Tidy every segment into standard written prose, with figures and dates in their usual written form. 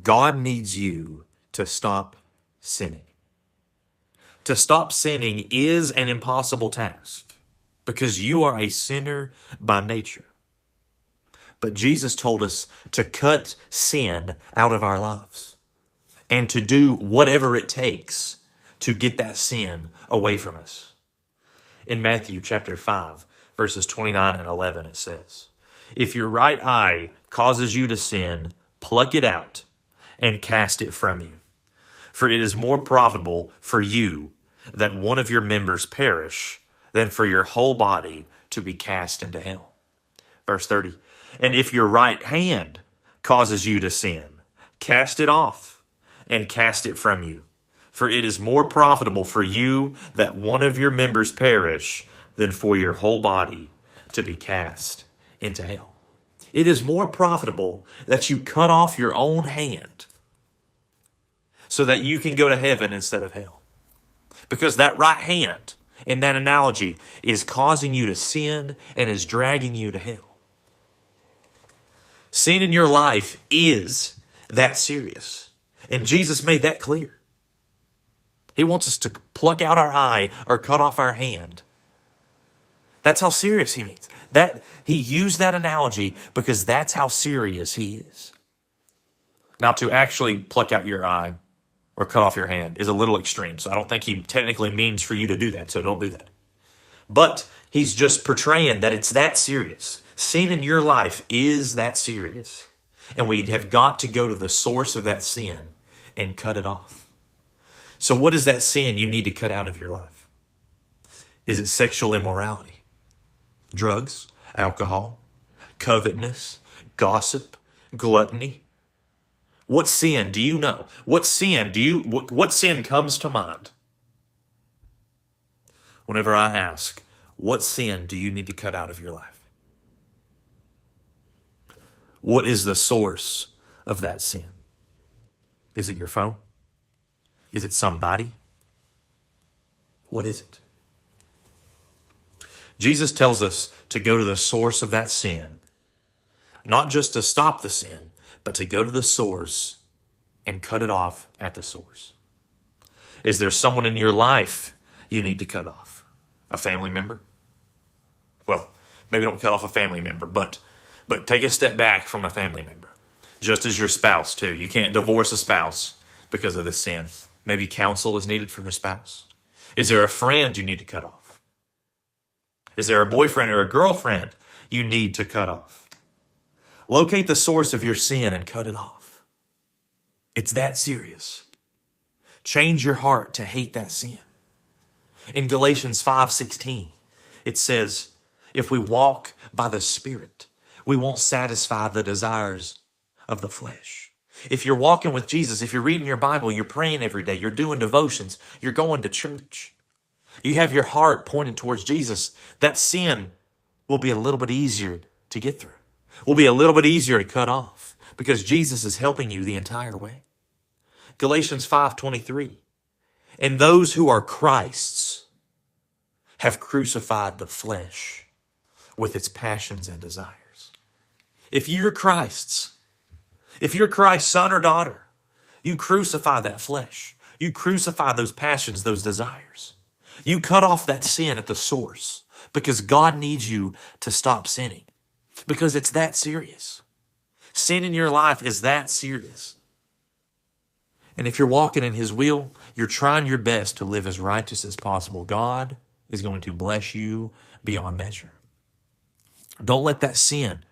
God needs you to stop sinning. To stop sinning is an impossible task because you are a sinner by nature. But Jesus told us to cut sin out of our lives and to do whatever it takes to get that sin away from us. In Matthew chapter 5, verses 29 and 11, it says, "If your right eye causes you to sin, pluck it out and cast it from you. For it is more profitable for you that one of your members perish than for your whole body to be cast into hell." Verse 30, "And if your right hand causes you to sin, cast it off and cast it from you. For it is more profitable for you that one of your members perish than for your whole body to be cast into hell." It is more profitable that you cut off your own hand so that you can go to heaven instead of hell. Because that right hand, in that analogy, is causing you to sin and is dragging you to hell. Sin in your life is that serious. And Jesus made that clear. He wants us to pluck out our eye or cut off our hand. That's how serious he means. He used that analogy because that's how serious he is. Now, to actually pluck out your eye or cut off your hand is a little extreme. So I don't think he technically means for you to do that. So don't do that. But he's just portraying that it's that serious. Sin in your life is that serious. And we have got to go to the source of that sin and cut it off. So what is that sin you need to cut out of your life? Is it sexual immorality? Drugs, alcohol, covetousness, gossip, gluttony? What sin do you know? What sin comes to mind? Whenever I ask, what sin do you need to cut out of your life? What is the source of that sin? Is it your phone? Is it somebody? What is it? Jesus tells us to go to the source of that sin, not just to stop the sin, but to go to the source and cut it off at the source. Is there someone in your life you need to cut off? A family member? Well, maybe don't cut off a family member, but take a step back from a family member. Just as your spouse, too. You can't divorce a spouse because of this sin. Maybe counsel is needed from your spouse. Is there a friend you need to cut off? Is there a boyfriend or a girlfriend you need to cut off? Locate the source of your sin and cut it off. It's that serious. Change your heart to hate that sin. In Galatians 5:16, it says, if we walk by the Spirit, we won't satisfy the desires of the flesh. If you're walking with Jesus, if you're reading your Bible, you're praying every day, you're doing devotions, you're going to church, you have your heart pointed towards Jesus, that sin will be a little bit easier to get through. Will be a little bit easier to cut off because Jesus is helping you the entire way. Galatians 5:23, and those who are Christ's have crucified the flesh with its passions and desires. If you're Christ's son or daughter, you crucify that flesh. You crucify those passions, those desires. You cut off that sin at the source because God needs you to stop sinning because it's that serious. Sin in your life is that serious. And if you're walking in His will, you're trying your best to live as righteous as possible. God is going to bless you beyond measure. Don't let that sin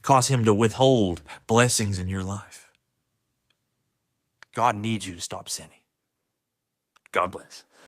cause Him to withhold blessings in your life. God needs you to stop sinning. God bless.